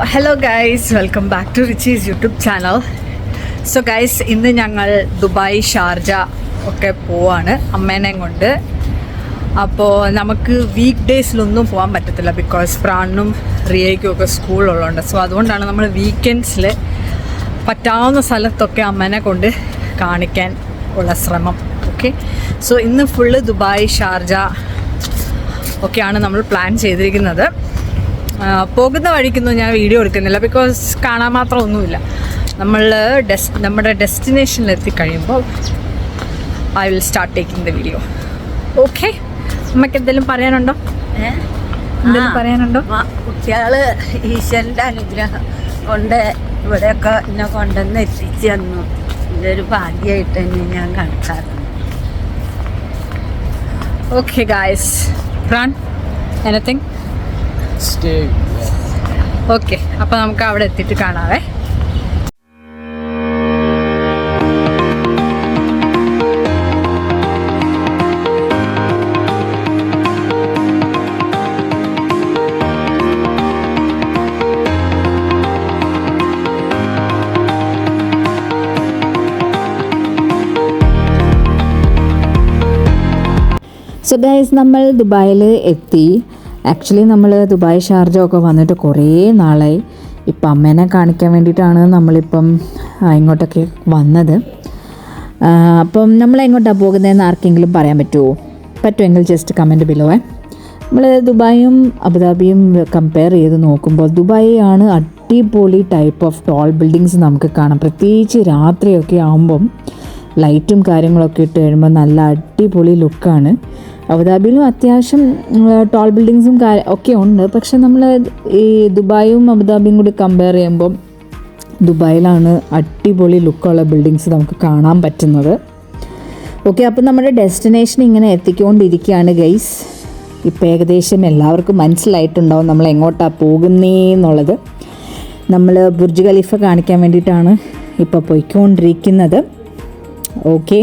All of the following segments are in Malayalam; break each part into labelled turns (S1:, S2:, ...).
S1: hello guys, welcome back to Richie's YouTube channel. So guys, ഇന്ന് ഞങ്ങൾ ദുബായ് ഷാർജ ഒക്കെ പോവാണ് അമ്മേനെയും കൊണ്ട്. അപ്പോൾ നമുക്ക് വീക്ക് ഡേയ്സിലൊന്നും പോകാൻ പറ്റത്തില്ല, ബിക്കോസ് പ്രാണിനും റിയയ്ക്കും ഒക്കെ സ്കൂളുള്ളതുകൊണ്ട്. സോ അതുകൊണ്ടാണ് നമ്മൾ വീക്കെൻഡ്സിൽ പറ്റാവുന്ന സ്ഥലത്തൊക്കെ അമ്മേനെ കൊണ്ട് കാണിക്കാൻ ഉള്ള ശ്രമം. ഓക്കെ, സോ ഇന്ന് ഫുള്ള് ദുബായ് ഷാർജ ഒക്കെയാണ് നമ്മൾ പ്ലാൻ ചെയ്തിരിക്കുന്നത്. പോകുന്ന വഴിക്കൊന്നും ഞാൻ വീഡിയോ എടുക്കുന്നില്ല, ബിക്കോസ് കാണാൻ മാത്രം ഒന്നുമില്ല. നമ്മൾ നമ്മുടെ ഡെസ്റ്റിനേഷനിൽ എത്തിക്കഴിയുമ്പോൾ I will start taking the video. Okay, അമ്മയ്ക്ക് എന്തെങ്കിലും പറയാനുണ്ടോ?
S2: കുട്ടികൾ ഈശ്വരൻ്റെ അനുഗ്രഹം കൊണ്ട് ഇവിടെയൊക്കെ എന്നെ കൊണ്ടുവന്ന് എത്തിച്ചു തന്നു. ഇതൊരു ഭാഗ്യമായിട്ട് തന്നെ ഞാൻ കണക്കാക്കുന്നു.
S1: Okay guys, PRAN anything? Okay, അപ്പോൾ നമുക്ക് അവിടെ എത്തിയിട്ട് കാണാവേ.
S3: സോ ഗൈസ്, നമ്മൾ ദുബായിൽ എത്തി. ആക്ച്വലി നമ്മൾ ദുബായ് ഷാർജ ഒക്കെ വന്നിട്ട് കുറേ നാളായി. ഇപ്പം അമ്മേനെ കാണിക്കാൻ വേണ്ടിയിട്ടാണ് നമ്മളിപ്പം ഇങ്ങോട്ടൊക്കെ വന്നത്. അപ്പം നമ്മൾ എങ്ങോട്ടാണ് പോകുന്നതെന്ന് ആർക്കെങ്കിലും പറയാൻ പറ്റുമെങ്കിൽ ജസ്റ്റ് കമൻറ്റ് ബിലോവേ. നമ്മൾ ദുബായും അബുദാബിയും കമ്പയർ ചെയ്ത് നോക്കുമ്പോൾ ദുബായ് ആണ് അടിപൊളി ടൈപ്പ് ഓഫ് ടോൾ ബിൽഡിങ്സ് നമുക്ക് കാണാം. പ്രത്യേകിച്ച് രാത്രിയൊക്കെ ആകുമ്പം ലൈറ്റും കാര്യങ്ങളൊക്കെ ഇട്ട് കഴിയുമ്പോൾ നല്ല അടിപൊളി ലുക്കാണ്. അബുദാബിയിലും അത്യാവശ്യം ടോൾ ബിൽഡിങ്സും ഒക്കെ ഉണ്ട്. പക്ഷെ നമ്മൾ ഈ ദുബായും അബുദാബിയും കൂടി കമ്പയർ ചെയ്യുമ്പം ദുബായിലാണ് അടിപൊളി ലുക്കുള്ള ബിൽഡിങ്സ് നമുക്ക് കാണാൻ പറ്റുന്നത്. ഓക്കെ, അപ്പോൾ നമ്മുടെ ഡെസ്റ്റിനേഷൻ ഇങ്ങനെ എത്തിക്കൊണ്ടിരിക്കുകയാണ് ഗൈസ്. ഇപ്പോൾ ഏകദേശം എല്ലാവർക്കും മനസ്സിലായിട്ടുണ്ടാവും നമ്മൾ എങ്ങോട്ടാണ് പോകുന്നതെന്നുള്ളത്. നമ്മൾ ബുർജ് ഖലീഫ കാണിക്കാൻ വേണ്ടിയിട്ടാണ് ഇപ്പോൾ പോയിക്കൊണ്ടിരിക്കുന്നത്. ഓക്കെ,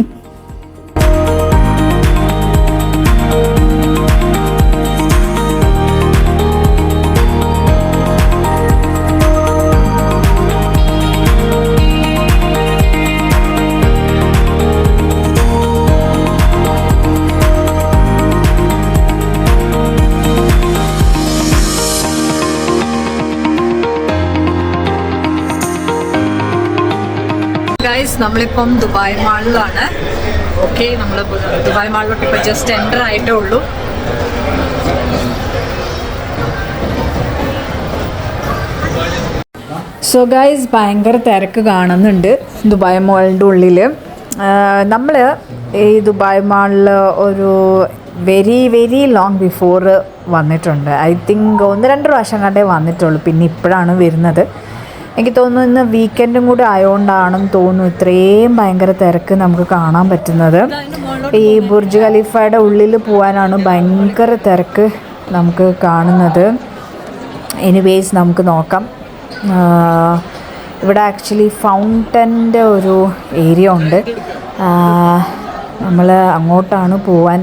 S1: ഗൈസ്, നമ്മളിപ്പം ദുബായ് മാളിലാണ്. ഓക്കെ, നമ്മൾ ദുബായ് മാളിലോട്ട് ഇപ്പോൾ ജസ്റ്റ് എൻ്റർ ആയിട്ടേ ഉള്ളൂ. സോ ഗൈസ്, ഭയങ്കര തിരക്ക് കാണുന്നുണ്ട് ദുബായ് മാളിൻ്റെ ഉള്ളിൽ. നമ്മൾ ഈ ദുബായ് മാളിൽ ഒരു വെരി ലോങ് ബിഫോർ വന്നിട്ടുണ്ട്. ഐ തിങ്ക് 1-2 പ്രാവശ്യം കണ്ടേ വന്നിട്ടുള്ളൂ. പിന്നെ ഇപ്പോഴാണ് വരുന്നത്. എനിക്ക് തോന്നുന്നു ഇന്ന് വീക്കെൻഡും കൂടി ആയതുകൊണ്ടാണെന്ന് തോന്നുന്നു ഇത്രയും ഭയങ്കര തിരക്ക് നമുക്ക് കാണാൻ പറ്റുന്നത്. ഈ ബുർജ് ഖലീഫയുടെ ഉള്ളിൽ പോകാനാണ് ഭയങ്കര തിരക്ക് നമുക്ക് കാണുന്നത്. എനിവേസ് നമുക്ക് നോക്കാം. ഇവിടെ ആക്ച്വലി ഫൗണ്ടൻ്റെ ഒരു ഏരിയ ഉണ്ട്. നമ്മൾ അങ്ങോട്ടാണ് പോവാൻ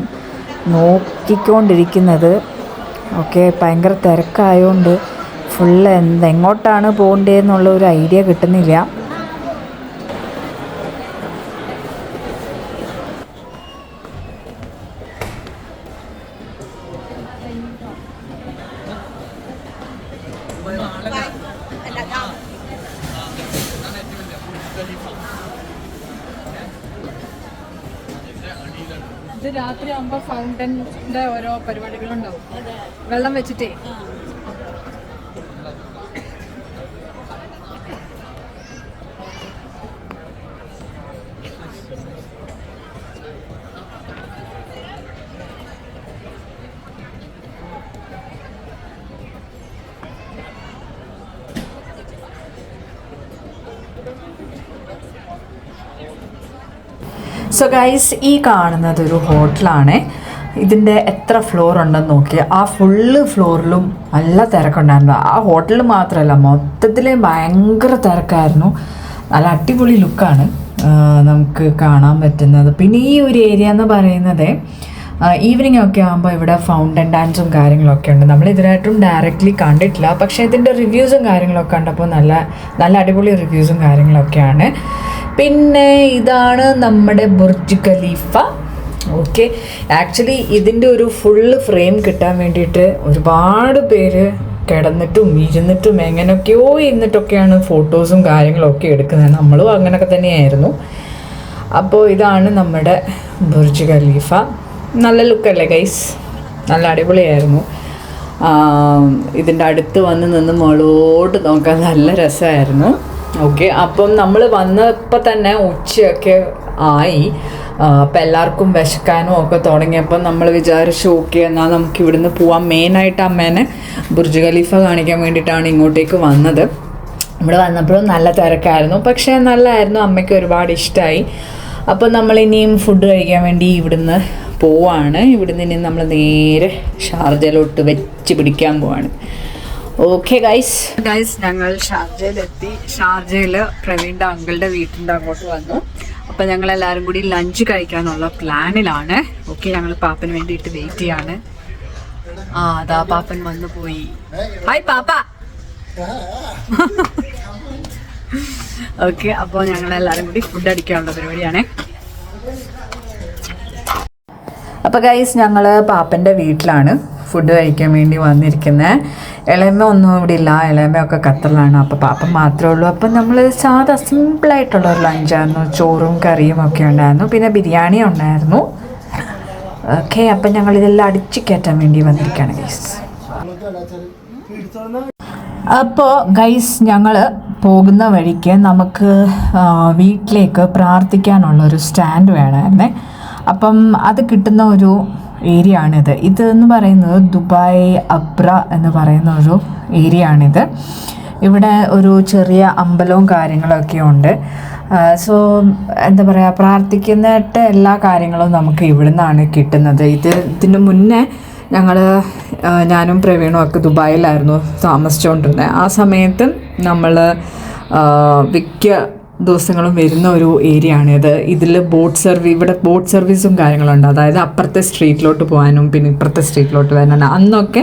S1: നോക്കിക്കൊണ്ടിരിക്കുന്നത്. ഓക്കെ, ഭയങ്കര തിരക്കായതുകൊണ്ട് ഫുള്ള് എങ്ങോട്ടാണ് പോകേണ്ടതെന്നുള്ള ഒരു ഐഡിയ കിട്ടുന്നില്ല. ഇത് രാത്രി ആകുമ്പോൾ ഫൗണ്ടൻ്റെ ഓരോ പരിപാടികളുണ്ടാവും, വെള്ളം വെച്ചിട്ടേ. സോ ഗൈസ്, ഈ കാണുന്നത് ഒരു ഹോട്ടലാണ്. ഇതിൻ്റെ എത്ര ഫ്ലോർ ഉണ്ടെന്ന് നോക്കി. ആ ഫുള്ള് ഫ്ലോറിലും നല്ല തിരക്കുണ്ടായിരുന്നു. ആ ഹോട്ടലിൽ മാത്രമല്ല, മൊത്തത്തിൽ ഭയങ്കര തിരക്കായിരുന്നു. നല്ല അടിപൊളി ലുക്കാണ് നമുക്ക് കാണാൻ പറ്റുന്നത്. പിന്നെ ഈ ഒരു ഏരിയ എന്ന് പറയുന്നത് ഈവനിങ് ഒക്കെ ആകുമ്പോൾ ഇവിടെ ഫൗണ്ടൻ ഡാൻസും കാര്യങ്ങളൊക്കെ ഉണ്ട്. നമ്മൾ ഇതിനായിട്ടും ഡയറക്റ്റ്ലി കണ്ടിട്ടില്ല, പക്ഷേ ഇതിൻ്റെ റിവ്യൂസും കാര്യങ്ങളൊക്കെ കണ്ടപ്പോൾ നല്ല നല്ല അടിപൊളി റിവ്യൂസും കാര്യങ്ങളൊക്കെയാണ്. പിന്നെ ഇതാണ് നമ്മുടെ ബുർജ് ഖലീഫ. ഓക്കെ, ആക്ച്വലി ഇതിൻ്റെ ഒരു ഫുള്ള് ഫ്രെയിം കിട്ടാൻ വേണ്ടിയിട്ട് ഒരുപാട് പേര് കിടന്നിട്ടും ഇരുന്നിട്ടും എങ്ങനെയൊക്കെയോ ഇരുന്നിട്ടൊക്കെയാണ് ഫോട്ടോസും കാര്യങ്ങളൊക്കെ എടുക്കുന്നത്. നമ്മളും അങ്ങനെയൊക്കെ തന്നെയായിരുന്നു. അപ്പോൾ ഇതാണ് നമ്മുടെ ബുർജ് ഖലീഫ. നല്ല ലുക്കല്ലേ ഗൈസ്, നല്ല അടിപൊളിയായിരുന്നു. ഇതിൻ്റെ അടുത്ത് വന്ന് നിന്ന് മുകളോട്ട് നോക്കാൻ നല്ല രസമായിരുന്നു. ഓക്കെ, അപ്പം നമ്മൾ വന്നപ്പോൾ തന്നെ ഉച്ചയൊക്കെ ആയി. അപ്പം എല്ലാവർക്കും വിശക്കാനും ഒക്കെ തുടങ്ങിയപ്പോൾ നമ്മൾ വിചാരിച്ചു ഓക്കെ എന്നാൽ നമുക്ക് ഇവിടുന്ന് പോവാം. മെയിനായിട്ട് അമ്മേനെ ബുർജ് ഖലീഫ കാണിക്കാൻ വേണ്ടിയിട്ടാണ് ഇങ്ങോട്ടേക്ക് വന്നത്. ഇവിടെ വന്നപ്പോഴും നല്ല തിരക്കായിരുന്നു, പക്ഷേ നല്ലതായിരുന്നു. അമ്മയ്ക്ക് ഒരുപാട് ഇഷ്ടമായി. അപ്പോൾ നമ്മളിനിയും ഫുഡ് കഴിക്കാൻ വേണ്ടി ഇവിടുന്ന് പോവാണ്. ഇവിടുന്ന് ഇനി നമ്മൾ നേരെ ഷാർജയിലോട്ട് വെച്ച് പിടിക്കാൻ പോവാണ്. ഓക്കെ ഗൈസ്, ഞങ്ങൾ ഷാർജയിലെത്തി. ഷാർജയിൽ പ്രവീണിൻ്റെ അങ്കിളുടെ വീട്ടിൻ്റെ അങ്ങോട്ട് വന്നു. അപ്പം ഞങ്ങളെല്ലാവരും കൂടി ലഞ്ച് കഴിക്കാനുള്ള പ്ലാനിലാണ്. ഓക്കെ, ഞങ്ങൾ പാപ്പന് വേണ്ടിയിട്ട് വെയിറ്റ് ചെയ്യാണ്. അതാ പാപ്പൻ വന്നു പോയി. ഹായ് പാപ്പ. ഓക്കെ, അപ്പോൾ ഞങ്ങളെല്ലാവരും കൂടി ഫുഡ് അടിക്കാനുള്ള പരിപാടിയാണ്. അപ്പോൾ ഗൈസ്, ഞങ്ങൾ പാപ്പൻ്റെ വീട്ടിലാണ് ഫുഡ് കഴിക്കാൻ വേണ്ടി വന്നിരിക്കുന്നത്. ഇളയമ്മ ഒന്നും ഇവിടെ ഇല്ല, ഇളയമ്മയൊക്കെ ഖത്തറിലാണ്. അപ്പോൾ പാപ്പൻ മാത്രമേ ഉള്ളൂ. അപ്പം നമ്മൾ സാധാ സിമ്പിളായിട്ടുള്ള ഒരു ലഞ്ചായിരുന്നു. ചോറും കറിയും ഒക്കെ ഉണ്ടായിരുന്നു, പിന്നെ ബിരിയാണി ഉണ്ടായിരുന്നു. ഓക്കെ, അപ്പം ഞങ്ങളിതെല്ലാം അടിച്ചു കയറ്റാൻ വേണ്ടി വന്നിരിക്കുകയാണ് ഗൈസ്. അപ്പോൾ ഗൈസ്, ഞങ്ങൾ പോകുന്ന വഴിക്ക് നമുക്ക് വീട്ടിലേക്ക് പ്രാർത്ഥിക്കാനുള്ളൊരു സ്റ്റാൻഡ് വേണമായിരുന്നേ. അപ്പം അത് കിട്ടുന്ന ഒരു ഏരിയ ആണിത്. ഇതെന്ന് പറയുന്നത് ദുബായ് അബ്ര എന്ന് പറയുന്ന ഒരു ഏരിയ ആണിത്. ഇവിടെ ഒരു ചെറിയ അമ്പലവും കാര്യങ്ങളൊക്കെ ഉണ്ട്. സോ എന്താ പറയുക, പ്രാർത്ഥിക്കുന്നിട്ട് എല്ലാ കാര്യങ്ങളും നമുക്ക് ഇവിടെ നിന്നാണ് കിട്ടുന്നത്. ഇതിന് മുന്നേ ഞാനും പ്രവീണും ഒക്കെ ദുബായിലായിരുന്നു താമസിച്ചുകൊണ്ടിരുന്നത്. ആ സമയത്ത് നമ്മൾ മിക്ക ദിവസങ്ങളും വരുന്ന ഒരു ഏരിയ ആണിത്. ഇവിടെ ബോട്ട് സർവീസും കാര്യങ്ങളുണ്ട്. അതായത് അപ്പുറത്തെ സ്ട്രീറ്റിലോട്ട് പോകാനും പിന്നെ ഇപ്പുറത്തെ സ്ട്രീറ്റിലോട്ട് വരാനും. അന്നൊക്കെ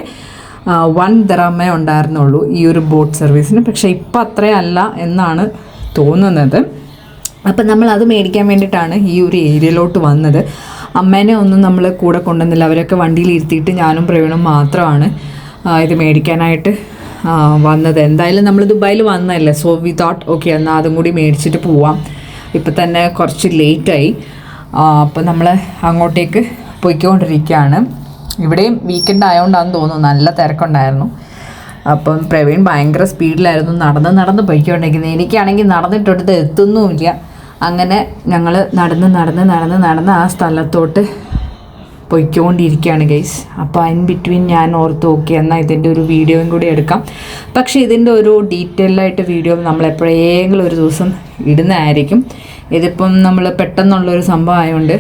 S1: 1 ദിർഹമേ ഉണ്ടായിരുന്നുള്ളൂ ഈ ഒരു ബോട്ട് സർവീസിന്. പക്ഷേ ഇപ്പം അത്രയല്ല എന്നാണ് തോന്നുന്നത്. അപ്പം നമ്മൾ അത് മേടിക്കാൻ വേണ്ടിയിട്ടാണ് ഈ ഒരു ഏരിയയിലോട്ട് വന്നത്. അമ്മേനെ ഒന്നും നമ്മൾ കൂടെ കൊണ്ടുവന്നില്ല. അവരൊക്കെ വണ്ടിയിൽ ഇരുത്തിയിട്ട് ഞാനും പ്രവീണും മാത്രമാണ് ഇത് മേടിക്കാനായിട്ട് വന്നത്. എന്തായാലും നമ്മൾ ദുബായിൽ വന്നതല്ലേ, സോ വി തോട്ട് ഓക്കെ എന്നാൽ അതും കൂടി മേടിച്ചിട്ട് പോവാം. ഇപ്പം തന്നെ കുറച്ച് ലേറ്റായി. അപ്പം നമ്മൾ അങ്ങോട്ടേക്ക് പോയിക്കൊണ്ടിരിക്കുകയാണ്. ഇവിടെയും വീക്കെൻഡ് ആയതുകൊണ്ടാണെന്ന് തോന്നുന്നു നല്ല തിരക്കുണ്ടായിരുന്നു. അപ്പം പ്രവീൺ ഭയങ്കര സ്പീഡിലായിരുന്നു നടന്ന് പോയിക്കൊണ്ടിരിക്കുന്നത്. എനിക്കാണെങ്കിൽ നടന്നിട്ടൊട്ട് എത്തുന്നുമില്ല. അങ്ങനെ ഞങ്ങൾ നടന്ന് ആ സ്ഥലത്തോട്ട് പോയിക്കൊണ്ടിരിക്കുകയാണ് ഗൈസ്. അപ്പോൾ ഇൻ ബിറ്റ്വീൻ ഞാൻ ഓർത്ത് ഓക്കെ എന്നാൽ ഇതിൻ്റെ ഒരു വീഡിയോയും കൂടി എടുക്കാം. പക്ഷേ ഇതിൻ്റെ ഒരു ഡീറ്റെയിൽഡായിട്ട് വീഡിയോ നമ്മൾ എപ്പോഴെങ്കിലും ഒരു ദിവസം ഇടുന്നതായിരിക്കും. ഇതിപ്പം നമ്മൾ പെട്ടെന്നുള്ളൊരു സംഭവം ആയതുകൊണ്ട്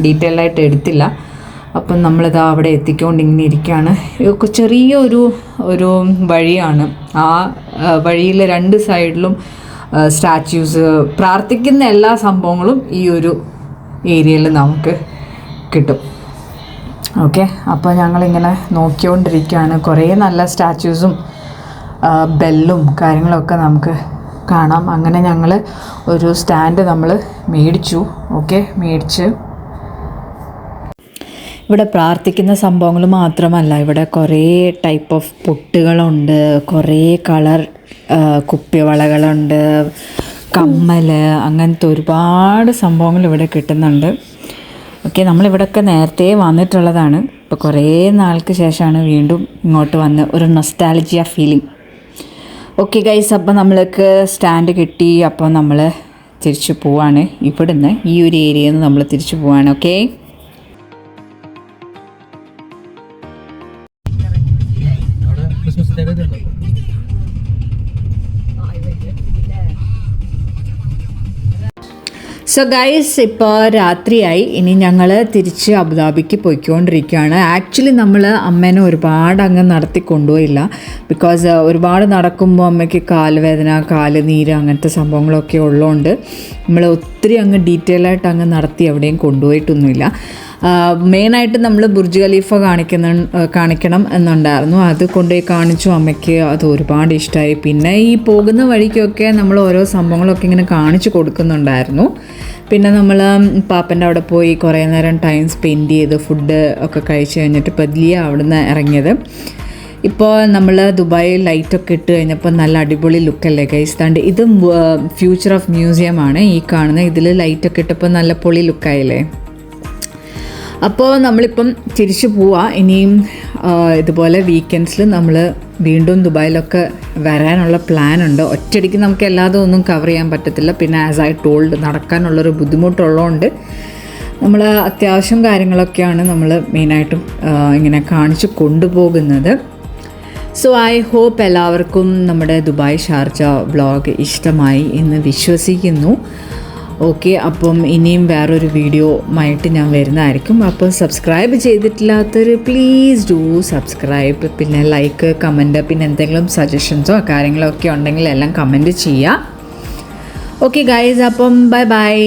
S1: ഡീറ്റെയിൽഡായിട്ട് എടുത്തില്ല. അപ്പം നമ്മളിത് അവിടെ എത്തിക്കൊണ്ടിങ്ങനെ ഇരിക്കുകയാണ്. ചെറിയൊരു വഴിയാണ്. ആ വഴിയിൽ 2 സൈഡിലും സ്റ്റാച്യൂസ്, പ്രാർത്ഥിക്കുന്ന എല്ലാ സംഭവങ്ങളും ഈ ഒരു ഏരിയയിൽ നമുക്ക് കിട്ടും. ഓക്കെ, അപ്പോൾ ഞങ്ങളിങ്ങനെ നോക്കിക്കൊണ്ടിരിക്കുകയാണ്. കുറേ നല്ല സ്റ്റാച്യൂസും ബെല്ലും കാര്യങ്ങളൊക്കെ നമുക്ക് കാണാം. അങ്ങനെ ഞങ്ങൾ ഒരു സ്റ്റാൻഡ് നമ്മൾ മേടിച്ചു. ഓക്കെ, മേടിച്ച് ഇവിടെ പ്രാർത്ഥിക്കുന്ന സംഭവങ്ങൾ മാത്രമല്ല, ഇവിടെ കുറേ ടൈപ്പ് ഓഫ് പൊട്ടുകളുണ്ട്, കുറേ കളർ കുപ്പിവളകളുണ്ട്, കമ്മൽ, അങ്ങനത്തെ ഒരുപാട് സംഭവങ്ങൾ ഇവിടെ കിട്ടുന്നുണ്ട്. ഓക്കെ, നമ്മളിവിടെയൊക്കെ നേരത്തെ വന്നിട്ടുള്ളതാണ്. ഇപ്പോൾ കുറേ നാൾക്ക് ശേഷമാണ് വീണ്ടും ഇങ്ങോട്ട് വന്ന് ഒരു നൊസ്റ്റാൾജിയ ഫീലിംഗ്. ഓക്കെ ഗൈസ്, അപ്പോൾ നമ്മൾക്ക് സ്റ്റാൻഡ് കിട്ടി. അപ്പോൾ നമ്മൾ തിരിച്ചു പോവാണ്. ഇവിടുന്ന് ഈ ഒരു ഏരിയയിൽ നിന്ന് നമ്മൾ തിരിച്ചു പോവാണ്. ഓക്കെ, സോ ഗൈസ്, ഇപ്പോൾ രാത്രിയായി. ഇനി ഞങ്ങൾ തിരിച്ച് അബുദാബിക്ക് പോയിക്കൊണ്ടിരിക്കുകയാണ്. ആക്ച്വലി നമ്മൾ അമ്മേനെ ഒരുപാട് അങ്ങ് നടത്തി കൊണ്ടുപോയില്ല. ബിക്കോസ് ഒരുപാട് നടക്കുമ്പോൾ അമ്മയ്ക്ക് കാലുവേദന, കാല് നീര് അങ്ങനത്തെ സംഭവങ്ങളൊക്കെ ഉള്ളതുകൊണ്ട് നമ്മൾ
S3: ഒത്തിരി അങ്ങ് ഡീറ്റെയിൽ ആയിട്ട് അങ്ങ് നടത്തി എവിടെയും കൊണ്ടുപോയിട്ടൊന്നുമില്ല. മെയിനായിട്ട് നമ്മൾ ബുർജ് ഖലീഫ കാണിക്കണം എന്നുണ്ടായിരുന്നു. അത് കൊണ്ടുപോയി കാണിച്ചു. അമ്മയ്ക്ക് അത് ഒരുപാട് ഇഷ്ടമായി. പിന്നെ ഈ പോകുന്ന വഴിക്കൊക്കെ നമ്മൾ ഓരോ സംഭവങ്ങളൊക്കെ ഇങ്ങനെ കാണിച്ചു കൊടുക്കുന്നുണ്ടായിരുന്നു. പിന്നെ നമ്മൾ പാപ്പൻ്റെ അവിടെ പോയി കുറേ നേരം ടൈം സ്പെൻഡ് ചെയ്ത് ഫുഡ് ഒക്കെ കഴിച്ച് കഴിഞ്ഞിട്ട് പതിയെ അവിടുന്ന് ഇറങ്ങിയത്. ഇപ്പോൾ നമ്മൾ ദുബായിൽ ലൈറ്റൊക്കെ ഇട്ട് കഴിഞ്ഞപ്പോൾ നല്ല അടിപൊളി ലുക്കല്ലേ ഗൈസ്. താണ്ട് ഇത് ഫ്യൂച്ചർ ഓഫ് മ്യൂസിയം ആണ് ഈ കാണുന്നത്. ഇതിൽ ലൈറ്റൊക്കെ ഇട്ടപ്പോൾ നല്ല പൊളി ലുക്കായില്ലേ. അപ്പോൾ നമ്മളിപ്പം തിരിച്ചു പോവാം. ഇനിയും ഇതുപോലെ വീക്കെൻഡ്സിൽ നമ്മൾ വീണ്ടും ദുബായിലൊക്കെ വരാനുള്ള പ്ലാനുണ്ട്. ഒറ്റയടിക്ക് നമുക്ക് എല്ലാതും ഒന്നും കവർ ചെയ്യാൻ പറ്റത്തില്ല. പിന്നെ ആസ് ഐ ടോൾഡ് നടക്കാനുള്ളൊരു ബുദ്ധിമുട്ടുള്ളതുകൊണ്ട് നമ്മൾ അത്യാവശ്യം കാര്യങ്ങളൊക്കെയാണ് നമ്മൾ മെയിനായിട്ടും ഇങ്ങനെ കാണിച്ചു കൊണ്ടുപോകുന്നത്. സോ ഐ ഹോപ്പ് എല്ലാവർക്കും നമ്മുടെ ദുബായ് ഷാർജ വ്ളോഗ് ഇഷ്ടമായി എന്ന് വിശ്വസിക്കുന്നു. ഓക്കെ, അപ്പം ഇനിയും വേറൊരു വീഡിയോ ആയിട്ട് ഞാൻ വരുന്നതായിരിക്കും. അപ്പോൾ സബ്സ്ക്രൈബ് ചെയ്തിട്ടില്ലാത്തവർ പ്ലീസ് ഡു സബ്സ്ക്രൈബ്. പിന്നെ ലൈക്ക്, കമൻറ്റ്, പിന്നെ എന്തെങ്കിലും സജഷൻസോ കാര്യങ്ങളൊക്കെ ഉണ്ടെങ്കിൽ എല്ലാം കമൻറ്റ് ചെയ്യുക. ഓക്കെ ഗൈസ്, അപ്പം ബൈ ബൈ.